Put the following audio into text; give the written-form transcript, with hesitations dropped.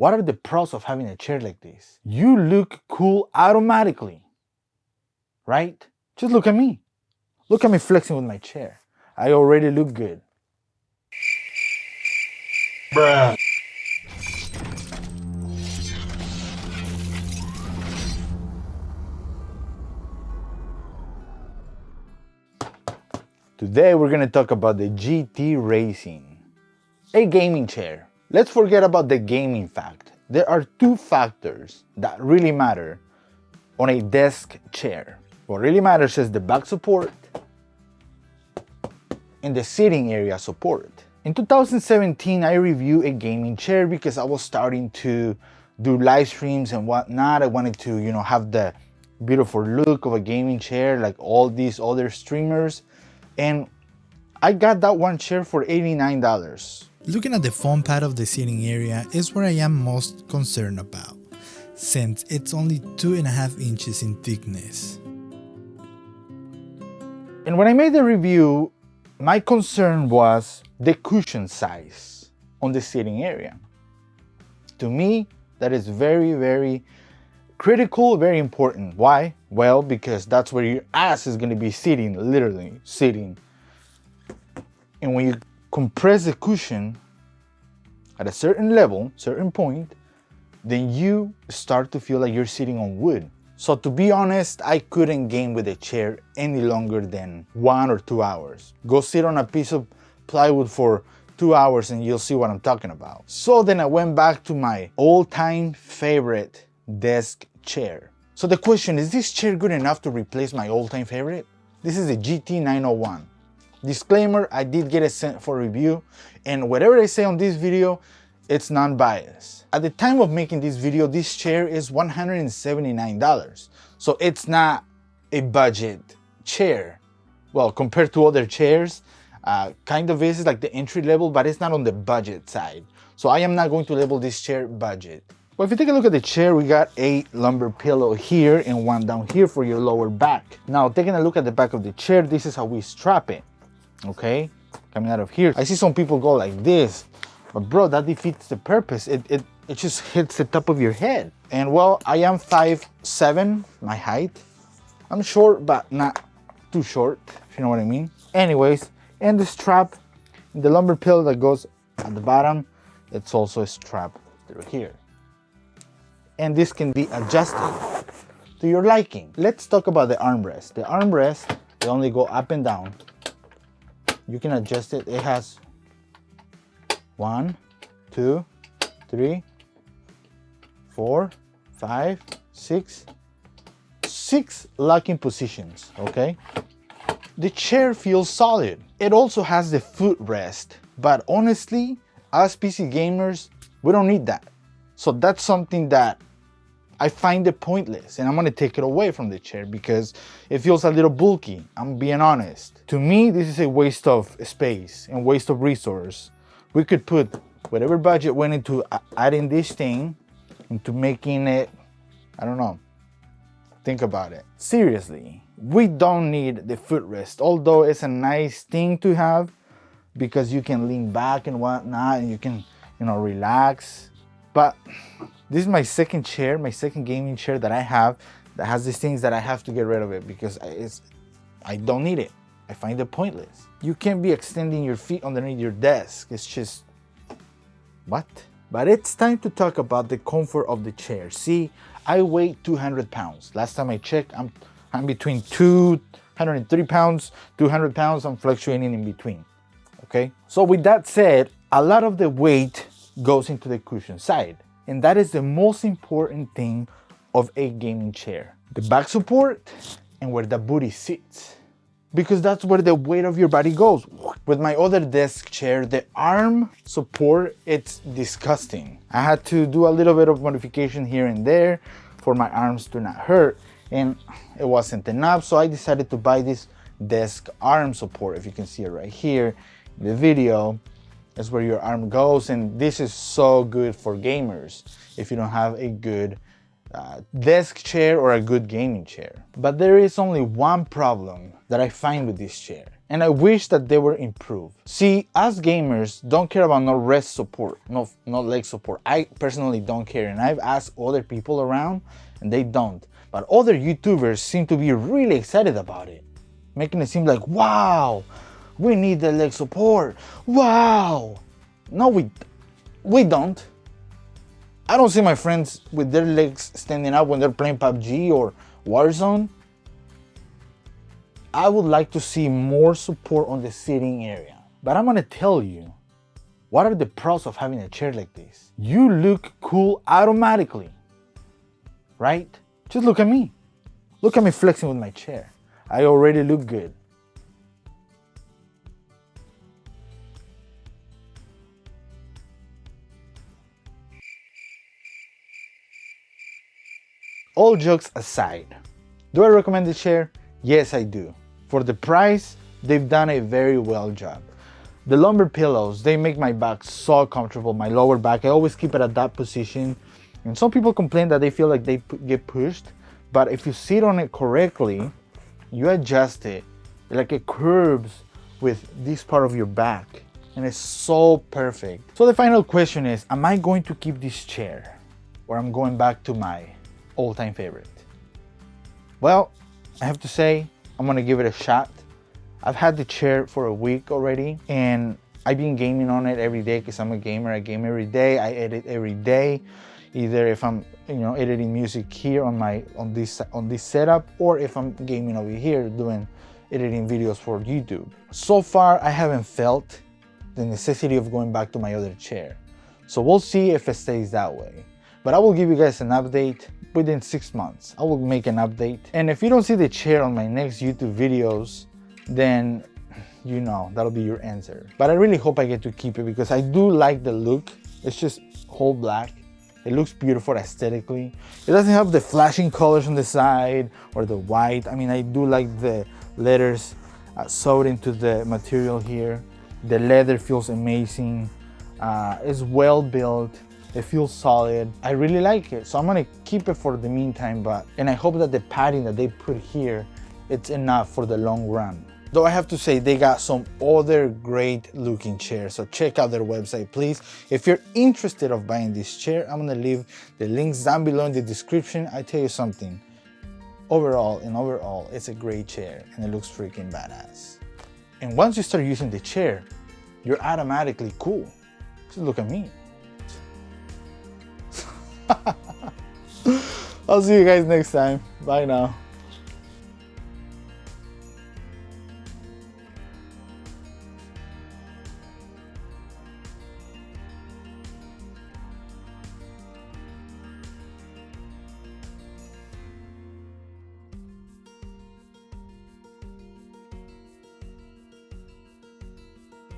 What are the pros of having a chair like this? You look cool automatically, right? Just look at me. Look at me flexing with my chair. I already look good. Bruh. Today we're gonna talk about the GTRACING, a gaming chair. Let's forget about the gaming fact. There are two factors that really matter on a desk chair. What really matters is the back support and the sitting area support. In 2017, I reviewed a gaming chair because I was starting to do live streams and whatnot. I wanted to, have the beautiful look of a gaming chair like all these other streamers. And I got that one chair for $89. Looking at the foam pad of the seating area is what I am most concerned about, since it's only 2.5 inches in thickness. And when I made the review, my concern was the cushion size on the seating area. To me, that is very, very critical, very important. Why? Well, because that's where your ass is gonna be sitting, literally sitting. And when you compress the cushion at a certain level, certain point, then you start to feel like you're sitting on wood. So to be honest, I couldn't game with a chair any longer than 1 or 2 hours. Go sit on a piece of plywood for 2 hours and you'll see what I'm talking about. So then I went back to my all-time favorite desk chair. So the question is this chair good enough to replace my all-time favorite? This is a GT901. Disclaimer, I did get it sent for review, and whatever I say on this video, it's non-biased. At the time of making this video, this chair is $179. So it's not a budget chair. Well, compared to other chairs, kind of is like the entry level, but it's not on the budget side. So I am not going to label this chair budget. Well, if you take a look at the chair, we got a lumbar pillow here and one down here for your lower back. Now, taking a look at the back of the chair, this is how we strap it. Okay, coming out of here. I see some people go like this, but bro, that defeats the purpose. It just hits the top of your head. And well, I am 5'7", my height. I'm short, but not too short, if you know what I mean. Anyways, and the strap, the lumbar pillow that goes at the bottom, it's also a strap through here. And this can be adjusted to your liking. Let's talk about the armrest. The armrest, they only go up and down. You can adjust it. It has 1, 2, 3, 4, 5, 6 locking positions, okay? The chair feels solid. It also has the footrest, but honestly, us PC gamers, we don't need that. So that's something that I find it pointless, and I'm gonna take it away from the chair because it feels a little bulky. I'm being honest. To me, this is a waste of space and waste of resource. We could put whatever budget went into adding this thing, into making it, I don't know, think about it. Seriously, we don't need the footrest, although it's a nice thing to have because you can lean back and whatnot, and you can, relax. But this is my second chair, my second gaming chair that I have that has these things that I have to get rid of it because I don't need it. I find it pointless. You can't be extending your feet underneath your desk. It's just, what? But it's time to talk about the comfort of the chair. See, I weigh 200 pounds. Last time I checked, I'm between 203 pounds, 200 pounds. I'm fluctuating in between, okay? So with that said, a lot of the weight goes into the cushion side. And that is the most important thing of a gaming chair. The back support and where the booty sits. Because that's where the weight of your body goes. With my other desk chair, the arm support, it's disgusting. I had to do a little bit of modification here and there for my arms to not hurt, and it wasn't enough, so I decided to buy this desk arm support. If you can see it right here in the video, that's where your arm goes, and this is so good for gamers if you don't have a good desk chair or a good gaming chair. But there is only one problem that I find with this chair, and I wish that they were improved. See, us gamers don't care about no rest support, no leg support. I personally don't care, and I've asked other people around and they don't. But other YouTubers seem to be really excited about it, making it seem like, wow, we need the leg support, wow. No, we don't. I don't see my friends with their legs standing up when they're playing PUBG or Warzone. I would like to see more support on the sitting area. But I'm gonna tell you, what are the pros of having a chair like this? You look cool automatically, right? Just look at me. Look at me flexing with my chair. I already look good. All jokes aside, do I recommend the chair? Yes, I do. For the price, they've done a very well job. The lumbar pillows, they make my back so comfortable, my lower back. I always keep it at that position. And some people complain that they feel like they get pushed, but if you sit on it correctly, you adjust it, like it curves with this part of your back, and it's so perfect. So the final question is, am I going to keep this chair, or I'm going back to my all-time favorite? Well, I have to say, I'm gonna give it a shot. I've had the chair for a week already, and I've been gaming on it every day because I'm a gamer. I game every day, I edit every day. Either if I'm editing music here on this setup, or if I'm gaming over here doing editing videos for YouTube. So far, I haven't felt the necessity of going back to my other chair. So we'll see if it stays that way. But I will give you guys an update within 6 months. I will make an update. And if you don't see the chair on my next YouTube videos, then that'll be your answer. But I really hope I get to keep it because I do like the look. It's just whole black. It looks beautiful aesthetically. It doesn't have the flashing colors on the side or the white. I mean, I do like the letters sewed into the material here. The leather feels amazing. It's well built. It feels solid. I really like it. So I'm gonna keep it for the meantime, and I hope that the padding that they put here, it's enough for the long run. Though I have to say, they got some other great looking chairs, so check out their website, please. If you're interested of buying this chair, I'm gonna leave the links down below in the description. I tell you something, overall, it's a great chair and it looks freaking badass. And once you start using the chair, you're automatically cool. Just look at me. I'll see you guys next time. Bye now.